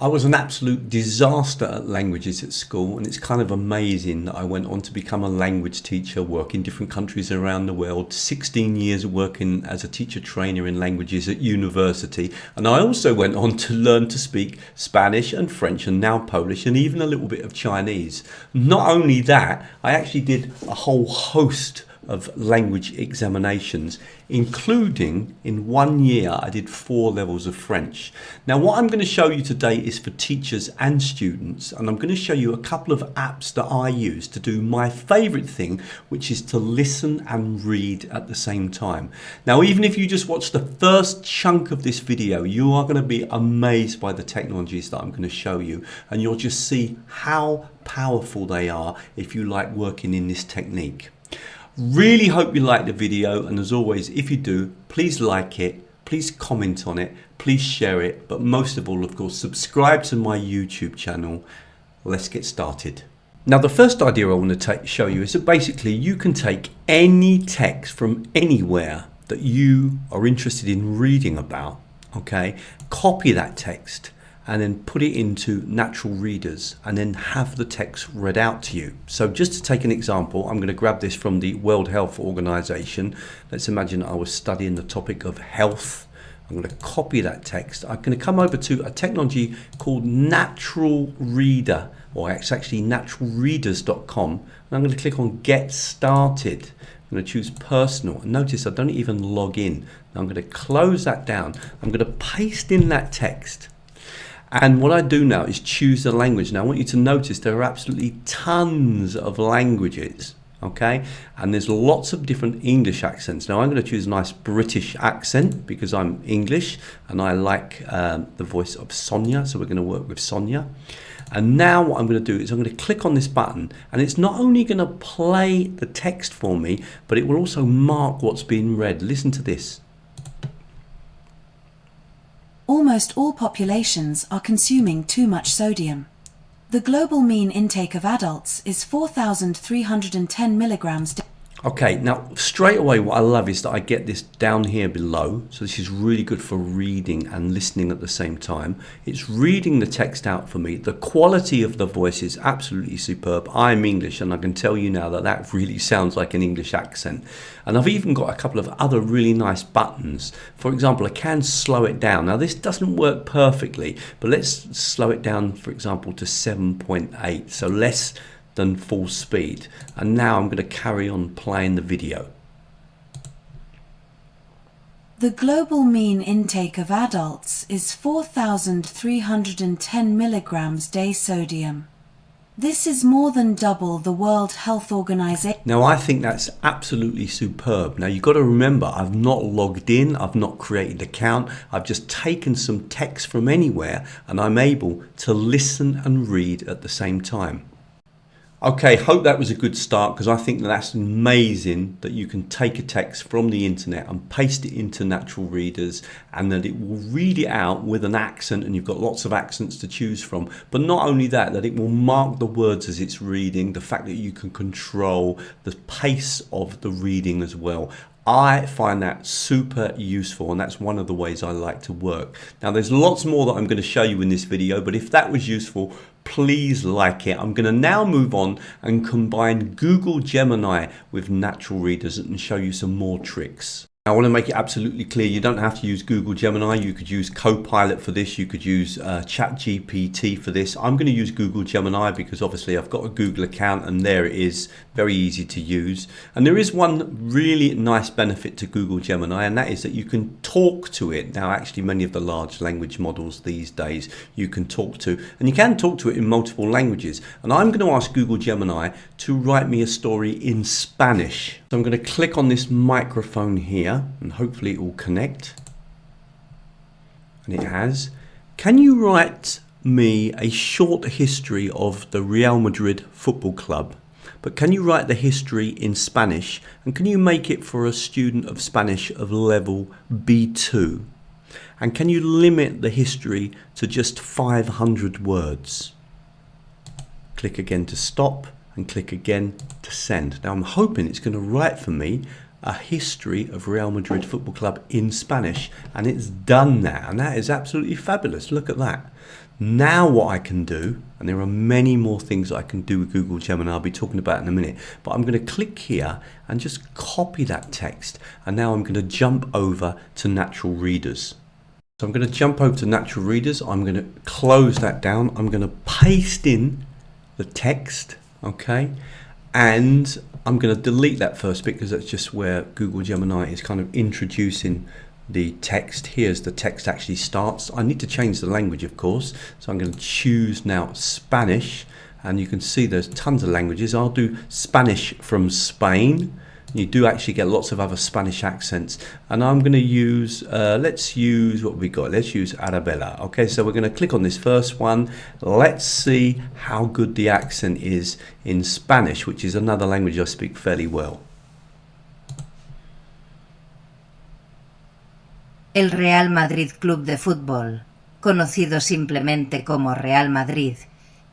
I was an absolute disaster at languages at school, and it's kind of amazing that I went on to become a language teacher, work in different countries around the world, 16 years working as a teacher trainer in languages at university, and I also went on to learn to speak Spanish and French and now Polish and even a little bit of Chinese. Not only that, I actually did a whole host of language examinations, including in 1 year I did 4 levels of French. Now what I'm going to show you today is for teachers and students, and I'm going to show you a couple of apps that I use to do my favorite thing, which is to listen and read at the same time. Now even if you just watch the first chunk of this video, you are going to be amazed by the technologies that I'm going to show you, and you'll just see how powerful they are if you like working in this technique. Really hope you like the video, and as always, if you do, please like it, please comment on it, please share it, but most of all, of course, subscribe to my YouTube channel. Let's get started. Now the first idea I want to show you is that basically you can take any text from anywhere that you are interested in reading about, okay, copy that text and then put it into Natural Readers and then have the text read out to you. So just to take an example, I'm going to grab this from the World Health Organization. Let's imagine I was studying the topic of health. I'm going to copy that text. I'm going to come over to a technology called Natural Reader, or it's actually NaturalReadersCom, and I'm going to click on Get Started. I'm going to choose personal, and notice I don't even log in. Now I'm going to close that down. I'm going to paste in that text. And what I do now is choose the language. Now I want you to notice there are absolutely tons of languages, okay? And there's lots of different English accents. Now I'm going to choose a nice British accent because I'm English and I like the voice of Sonia, so we're going to work with Sonia. And now what I'm going to do is I'm going to click on this button, and it's not only going to play the text for me, but it will also mark what's being read. Listen to this. Almost all populations are consuming too much sodium. The global mean intake of adults is 4,310 milligrams. Okay, now straight away what I love is that I get this down here below. So this is really good for reading and listening at the same time. It's reading the text out for me. The quality of the voice is absolutely superb. I'm English and I can tell you now that that really sounds like an English accent. And I've even got a couple of other really nice buttons. For example, I can slow it down. Now this doesn't work perfectly, but let's slow it down, for example, to 7.8. So less than full speed. And now I'm going to carry on playing the video. The global mean intake of adults is 4,310 milligrams day sodium. This is more than double the World Health Organization. Now I think that's absolutely superb. Now you've got to remember, I've not logged in, I've not created an account, I've just taken some text from anywhere and I'm able to listen and read at the same time. Okay, hope that was a good start, because I think that's amazing that you can take a text from the internet and paste it into Natural Readers and that it will read it out with an accent, and you've got lots of accents to choose from. But not only that, that it will mark the words as it's reading, the fact that you can control the pace of the reading as well. I find that super useful, and that's one of the ways I like to work. Now there's lots more that I'm going to show you in this video, but if that was useful, please like it. I'm going to now move on and combine Google Gemini with Natural Readers and show you some more tricks. I want to make it absolutely clear, you don't have to use Google Gemini. You could use Copilot for this, you could use ChatGPT for this. I'm going to use Google Gemini because obviously I've got a Google account and there it is, very easy to use. And there is one really nice benefit to Google Gemini, and that is that you can talk to it. Now actually many of the large language models these days you can talk to, and you can talk to it in multiple languages. And I'm going to ask Google Gemini to write me a story in Spanish. So I'm going to click on this microphone here and hopefully it will connect, and it has. Can you write me a short history of the Real Madrid football club, but can you write the history in Spanish, and can you make it for a student of Spanish of level B2, and can you limit the history to just 500 words? Click again to stop and click again to send. Now I'm hoping it's going to write for me a history of Real Madrid Football Club in Spanish, and it's done now, and that is absolutely fabulous. Look at that. Now what I can do, and there are many more things I can do with Google Gemini, I'll be talking about in a minute, but I'm going to click here and just copy that text, and now I'm going to jump over to Natural Readers. So I'm going to jump over to Natural Readers, I'm going to close that down, I'm going to paste in the text, okay, and I'm going to delete that first bit because that's just where Google Gemini is kind of introducing the text. Here's the text actually starts. I need to change the language, of course, so I'm going to choose now Spanish, and you can see there's tons of languages. I'll do Spanish from Spain. You do actually get lots of other Spanish accents, and I'm going to use let's use what we got. Let's use Arabella. Okay, so we're going to click on this first one. Let's see how good the accent is in Spanish, which is another language I speak fairly well. El Real Madrid Club de Fútbol, conocido simplemente como Real Madrid,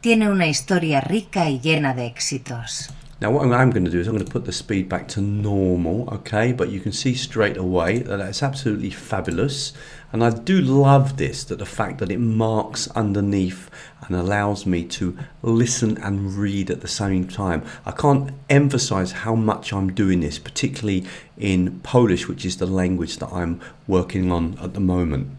tiene una historia rica y llena de éxitos. Now what I'm going to do is I'm going to put the speed back to normal, okay, but you can see straight away that that's absolutely fabulous, and I do love this, that the fact that it marks underneath and allows me to listen and read at the same time. I can't emphasize how much I'm doing this, particularly in Polish, which is the language that I'm working on at the moment.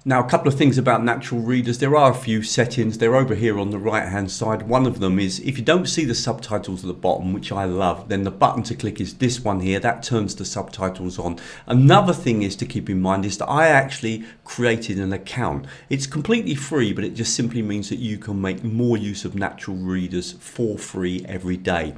Now, a couple of things about Natural Readers. There are a few settings. They're over here on the right hand side. One of them is if you don't see the subtitles at the bottom, which I love, then the button to click is this one here. That turns the subtitles on. Another thing is to keep in mind is that I actually created an account. It's completely free, but it just simply means that you can make more use of Natural Readers for free every day.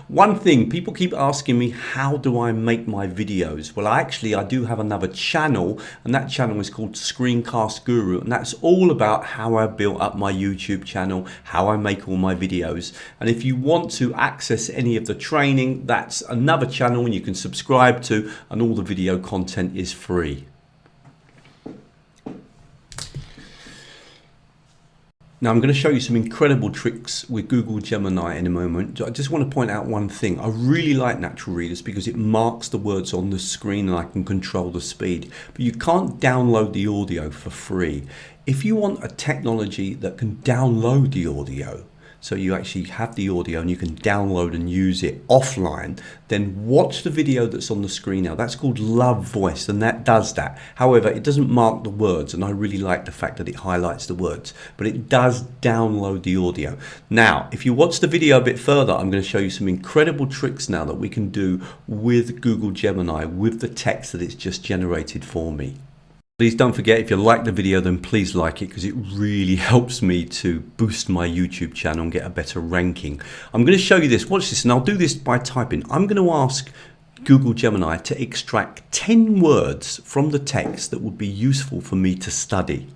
One thing, people keep asking me, how do I make my videos? Well, I do have another channel, and that channel is called Screencast Guru, and that's all about how I built up my YouTube channel, how I make all my videos. And if you want to access any of the training, that's another channel and you can subscribe to, and all the video content is free. Now I'm going to show you some incredible tricks with Google Gemini in a moment. I just want to point out one thing. I really like Natural Readers because it marks the words on the screen and I can control the speed. But you can't download the audio for free. If you want a technology that can download the audio, so you actually have the audio and you can download and use it offline, then watch the video that's on the screen now. That's called Love Voice, and that does that. However, it doesn't mark the words, and I really like the fact that it highlights the words, but it does download the audio. Now, if you watch the video a bit further, I'm going to show you some incredible tricks now that we can do with Google Gemini, with the text that it's just generated for me. Please don't forget, if you like the video, then please like it because it really helps me to boost my YouTube channel and get a better ranking. I'm going to show you this. Watch this, and I'll do this by typing. I'm going to ask Google Gemini to extract 10 words from the text that would be useful for me to study.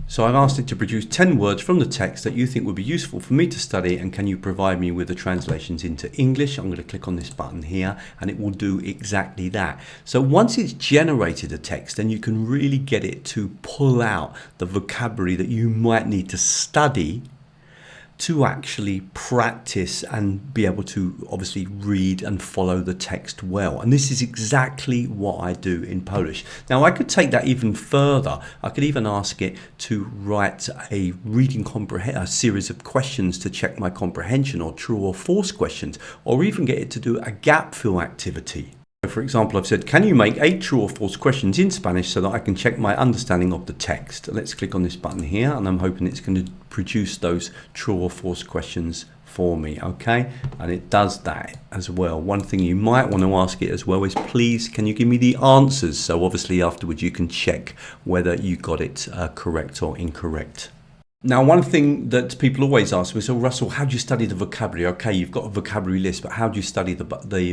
So I've asked it to produce 10 words from the text that you think would be useful for me to study, and can you provide me with the translations into English? I'm going to click on this button here and it will do exactly that. So once it's generated a text, then you can really get it to pull out the vocabulary that you might need to study to actually practice and be able to obviously read and follow the text well. And this is exactly what I do in Polish. Now I could take that even further. I could even ask it to write a a series of questions to check my comprehension, or true or false questions, or even get it to do a gap fill activity. For example, I've said, can you make 8 true or false questions in Spanish so that I can check my understanding of the text? Let's click on this button here, and I'm hoping it's going to produce those true or false questions for me, okay? And it does that as well. One thing you might want to ask it as well is, please, can you give me the answers? So obviously afterwards you can check whether you got it correct or incorrect. Now, one thing that people always ask me, so Russell, how do you study the vocabulary? Okay, you've got a vocabulary list, but how do you study the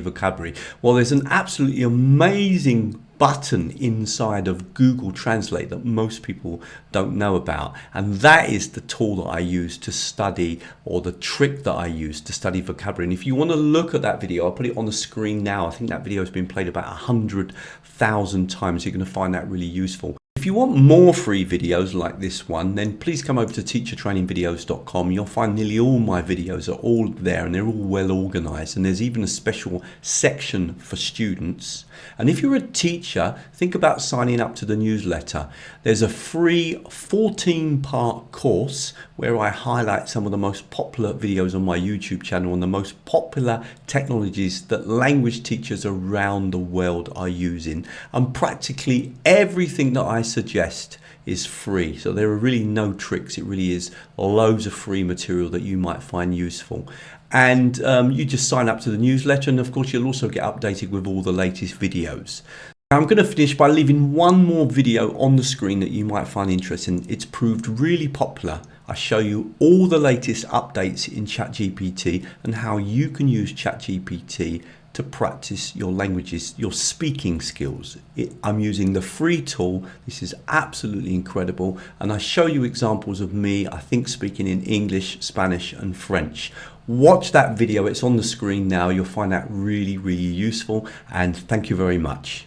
vocabulary? Well, there's an absolutely amazing button inside of Google Translate that most people don't know about, and that is the tool that I use to study, or the trick that I use to study vocabulary. And if you want to look at that video, I'll put it on the screen now. I think that video has been played about 100,000 times. You're going to find that really useful. If you want more free videos like this one, then please come over to teachertrainingvideos.com. You'll find nearly all my videos are all there and they're all well organized, and there's even a special section for students. And if you're a teacher, think about signing up to the newsletter. There's a free 14-part course where I highlight some of the most popular videos on my YouTube channel and the most popular technologies that language teachers around the world are using. And practically everything that I suggest is free. So there are really no tricks. It really is loads of free material that you might find useful. And you just sign up to the newsletter, and of course you'll also get updated with all the latest videos. I'm going to finish by leaving one more video on the screen that you might find interesting. It's proved really popular. I show you all the latest updates in ChatGPT and how you can use ChatGPT to practice your languages, your speaking skills. I'm using the free tool. This is absolutely incredible. And I show you examples of me, I think, speaking in English, Spanish and French. Watch that video. It's on the screen now. You'll find that really, really useful. And thank you very much.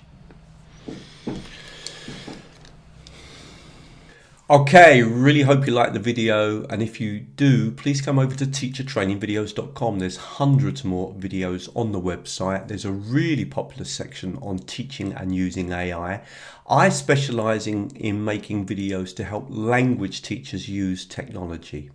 Okay, really hope you liked the video, and if you do, please come over to teachertrainingvideos.com. There's hundreds more videos on the website. There's a really popular section on teaching and using AI. I specialize in making videos to help language teachers use technology.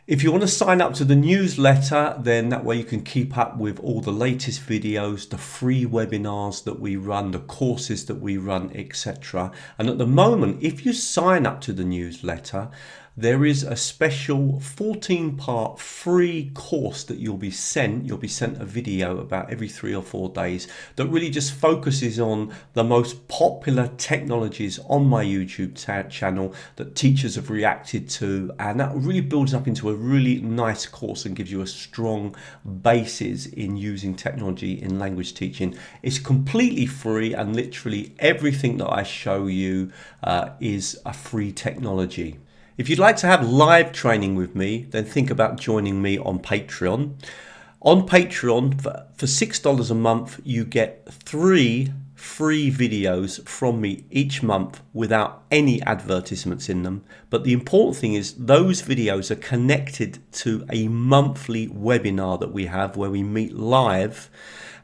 If you want to sign up to the newsletter, then that way you can keep up with all the latest videos, the free webinars that we run, the courses that we run, etc. And at the moment, if you sign up to the newsletter, there is a special 14-part free course that you'll be sent. You'll be sent a video about every 3 or 4 days that really just focuses on the most popular technologies on my YouTube channel that teachers have reacted to, and that really builds up into a really nice course and gives you a strong basis in using technology in language teaching. It's completely free, and literally everything that I show you is a free technology. If you'd like to have live training with me, then think about joining me on Patreon. On Patreon, for $6 a month, you get 3 free videos from me each month without any advertisements in them. But the important thing is those videos are connected to a monthly webinar that we have where we meet live.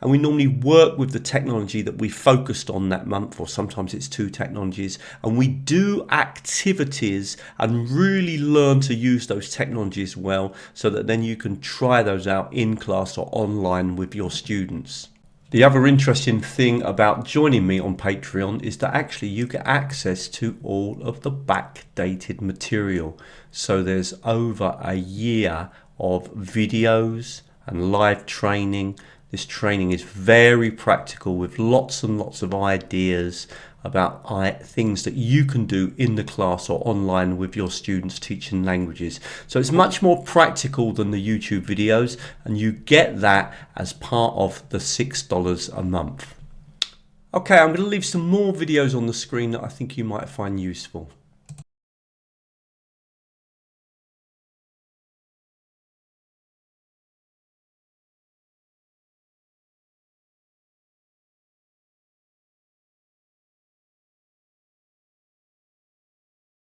And we normally work with the technology that we focused on that month, or sometimes it's 2 technologies, and we do activities and really learn to use those technologies well, so that then you can try those out in class or online with your students. The other interesting thing about joining me on Patreon is that actually you get access to all of the backdated material. So there's over a year of videos and live training. This training is very practical with lots and lots of ideas about things that you can do in the class or online with your students teaching languages. So it's much more practical than the YouTube videos, and you get that as part of the $6 a month. Okay, I'm going to leave some more videos on the screen that I think you might find useful.